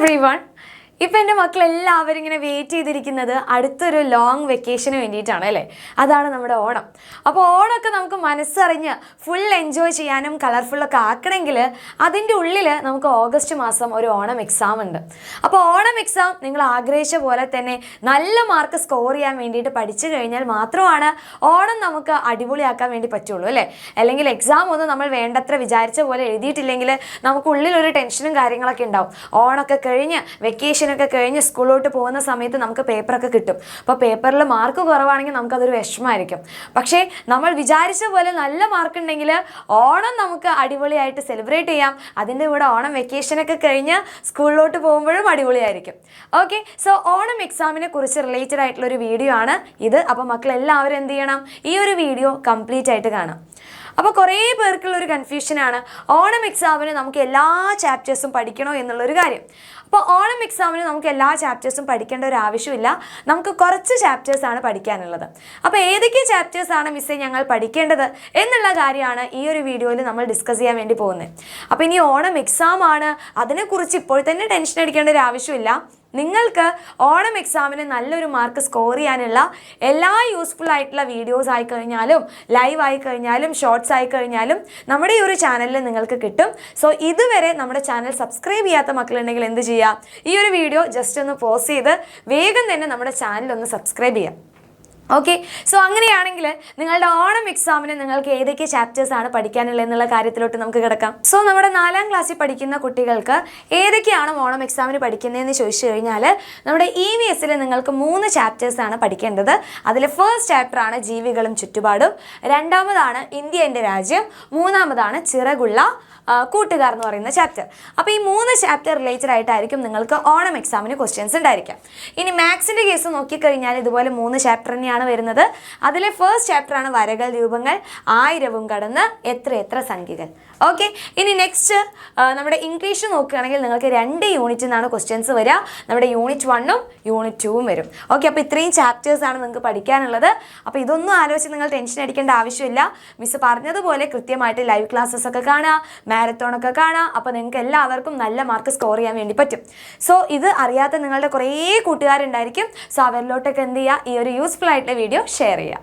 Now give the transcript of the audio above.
everyone. ഇപ്പം എൻ്റെ മക്കളെല്ലാവരും ഇങ്ങനെ വെയിറ്റ് ചെയ്തിരിക്കുന്നത് അടുത്തൊരു ലോങ് വെക്കേഷന് വേണ്ടിയിട്ടാണ് അല്ലേ. അതാണ് നമ്മുടെ ഓണം. അപ്പോൾ ഓണമൊക്കെ നമുക്ക് മനസ്സറിഞ്ഞ് ഫുൾ എൻജോയ് ചെയ്യാനും കളർഫുള്ളൊക്കെ ആക്കണമെങ്കിൽ അതിൻ്റെ ഉള്ളിൽ നമുക്ക് ഓഗസ്റ്റ് മാസം ഒരു ഓണം എക്സാം ഉണ്ട്. അപ്പോൾ ഓണം എക്സാം നിങ്ങൾ ആഗ്രഹിച്ച പോലെ തന്നെ നല്ല മാർക്ക് സ്കോർ ചെയ്യാൻ വേണ്ടിയിട്ട് പഠിച്ചു കഴിഞ്ഞാൽ മാത്രമാണ് ഓണം നമുക്ക് അടിപൊളിയാക്കാൻ വേണ്ടി പറ്റുള്ളൂ അല്ലേ. അല്ലെങ്കിൽ എക്സാം ഒന്നും നമ്മൾ വേണ്ടത്ര വിചാരിച്ച പോലെ എഴുതിയിട്ടില്ലെങ്കിൽ നമുക്ക് ഉള്ളിലൊരു ടെൻഷനും കാര്യങ്ങളൊക്കെ ഉണ്ടാവും. ഓണമൊക്കെ കഴിഞ്ഞ് വെക്കേഷൻ ഒക്കെ കഴിഞ്ഞ് സ്കൂളിലോട്ട് പോകുന്ന സമയത്ത് നമുക്ക് പേപ്പറൊക്കെ കിട്ടും. അപ്പോൾ പേപ്പറിൽ മാർക്ക് കുറവാണെങ്കിൽ നമുക്കതൊരു വിഷമമായിരിക്കും. പക്ഷേ നമ്മൾ വിചാരിച്ച പോലെ നല്ല മാർക്ക് ഉണ്ടെങ്കിൽ ഓണം നമുക്ക് അടിപൊളിയായിട്ട് സെലിബ്രേറ്റ് ചെയ്യാം. അതിൻ്റെ കൂടെ ഓണം വെക്കേഷനൊക്കെ കഴിഞ്ഞ് സ്കൂളിലോട്ട് പോകുമ്പോഴും അടിപൊളിയായിരിക്കും. ഓക്കെ, സോ ഓണം എക്സാമിനെ കുറിച്ച് റിലേറ്റഡ് ആയിട്ടുള്ളൊരു വീഡിയോ ആണ് ഇത്. അപ്പോൾ മക്കളെല്ലാവരും എന്ത് ചെയ്യണം, ഈ ഒരു വീഡിയോ കംപ്ലീറ്റ് ആയിട്ട് കാണാം. അപ്പോൾ കുറേ പേർക്കുള്ളൊരു കൺഫ്യൂഷനാണ് ഓണം എക്സാമിന് നമുക്ക് എല്ലാ ചാപ്റ്റേഴ്സും പഠിക്കണോ എന്നുള്ളൊരു കാര്യം. അപ്പോൾ ഓണം എക്സാമിന് നമുക്ക് എല്ലാ ചാപ്റ്റേഴ്സും പഠിക്കേണ്ട ഒരു ആവശ്യമില്ല. നമുക്ക് കുറച്ച് ചാപ്റ്റേഴ്സാണ് പഠിക്കാനുള്ളത്. അപ്പോൾ ഏതൊക്കെ ചാപ്റ്റേഴ്സാണ് മിസ്സേ ഞങ്ങൾ പഠിക്കേണ്ടത് എന്നുള്ള കാര്യമാണ് ഈ ഒരു വീഡിയോയിൽ നമ്മൾ ഡിസ്കസ് ചെയ്യാൻ വേണ്ടി പോകുന്നത്. അപ്പോൾ ഇനി ഓണം എക്സാം ആണ്, അതിനെക്കുറിച്ച് ഇപ്പോൾ തന്നെ ടെൻഷൻ അടിക്കേണ്ട ഒരു ആവശ്യമില്ല. നിങ്ങൾക്ക് ഓണം എക്സാമിന് നല്ലൊരു മാർക്ക് സ്കോർ ചെയ്യാനുള്ള എല്ലാ യൂസ്ഫുൾ ആയിട്ടുള്ള വീഡിയോസ് ആയിക്കഴിഞ്ഞാലും ലൈവ് ആയിക്കഴിഞ്ഞാലും ഷോർട്സ് ആയിക്കഴിഞ്ഞാലും നമ്മുടെ ഈ ഒരു ചാനലിൽ നിങ്ങൾക്ക് കിട്ടും. സോ ഇതുവരെ നമ്മുടെ ചാനൽ സബ്സ്ക്രൈബ് ചെയ്യാത്ത മക്കളുണ്ടെങ്കിൽ എന്ത് ചെയ്യുക, ഈ ഒരു വീഡിയോ ജസ്റ്റ് ഒന്ന് പോസ് ചെയ്ത് വേഗം തന്നെ നമ്മുടെ ചാനൽ ഒന്ന് സബ്സ്ക്രൈബ് ചെയ്യാം. ഓക്കെ, സോ അങ്ങനെയാണെങ്കിൽ നിങ്ങളുടെ ഓണം എക്സാമിന് നിങ്ങൾക്ക് ഏതൊക്കെ ചാപ്റ്റേഴ്സാണ് പഠിക്കാനുള്ളത് എന്നുള്ള കാര്യത്തിലോട്ട് നമുക്ക് കിടക്കാം. സോ നമ്മുടെ 4ാം ക്ലാസ്സിൽ പഠിക്കുന്ന കുട്ടികൾക്ക് ഏതൊക്കെയാണ് ഓണം എക്സാമിന് പഠിക്കുന്നതെന്ന് ചോദിച്ചു കഴിഞ്ഞാൽ നമ്മുടെ EVSൽ നിങ്ങൾക്ക് 3 ചാപ്റ്റേഴ്സാണ് പഠിക്കേണ്ടത്. അതിൽ ഫസ്റ്റ് ചാപ്റ്ററാണ് ജീവികളും ചുറ്റുപാടും, രണ്ടാമതാണ് ഇന്ത്യ എൻ്റെ രാജ്യം, മൂന്നാമതാണ് ചിറകുള്ള കൂട്ടുകാർ എന്ന് പറയുന്ന ചാപ്റ്റർ. അപ്പോൾ ഈ 3 ചാപ്റ്റർ റിലേറ്റഡ് ആയിട്ടായിരിക്കും നിങ്ങൾക്ക് ഓണം എക്സാമിന് ക്വസ്റ്റ്യൻസ് ഉണ്ടായിരിക്കാം. ഇനി മാത്സിൻ്റെ കേസ് നോക്കിക്കഴിഞ്ഞാൽ ഇതുപോലെ 3 ചാപ്റ്റർ തന്നെയാണ് വരുന്നത്. അതിലെ ഫസ്റ്റ് ചാപ്റ്ററാണ് വരകൾ രൂപങ്ങൾ, ആയിരവും കടന്ന് എത്ര സംഖ്യകൾ. ഓക്കെ, ഇനി നെക്സ്റ്റ് നമ്മുടെ ഇംഗ്ലീഷ് നോക്കുകയാണെങ്കിൽ നിങ്ങൾക്ക് 2 യൂണിറ്റിൽ നിന്നാണ് ക്വസ്റ്റ്യൻസ് വരിക. നമ്മുടെ യൂണിറ്റ് 1ഉം യൂണിറ്റ് 2ഉം വരും. ഓക്കെ, അപ്പോൾ ഇത്രയും ചാപ്റ്റേഴ്സാണ് നിങ്ങൾക്ക് പഠിക്കാനുള്ളത്. അപ്പോൾ ഇതൊന്നും ആലോചിച്ച് നിങ്ങൾ ടെൻഷൻ അടിക്കേണ്ട ആവശ്യമില്ല. മിസ് പറഞ്ഞതുപോലെ കൃത്യമായിട്ട് ലൈവ് ക്ലാസ്സസ് ഒക്കെ കാണുക, മാരത്തോണൊക്കെ കാണാം. അപ്പോൾ നിങ്ങൾക്ക് എല്ലാവർക്കും നല്ല മാർക്ക് സ്കോർ ചെയ്യാൻ വേണ്ടി പറ്റും. സോ ഇത് അറിയാത്ത നിങ്ങളുടെ കുറേ കൂട്ടുകാരുണ്ടായിരിക്കും. സോ അവരിലോട്ടൊക്കെ എന്ത് ചെയ്യുക, ഈ ഒരു യൂസ്ഫുൾ ആയിട്ടുള്ള വീഡിയോ ഷെയർ ചെയ്യുക.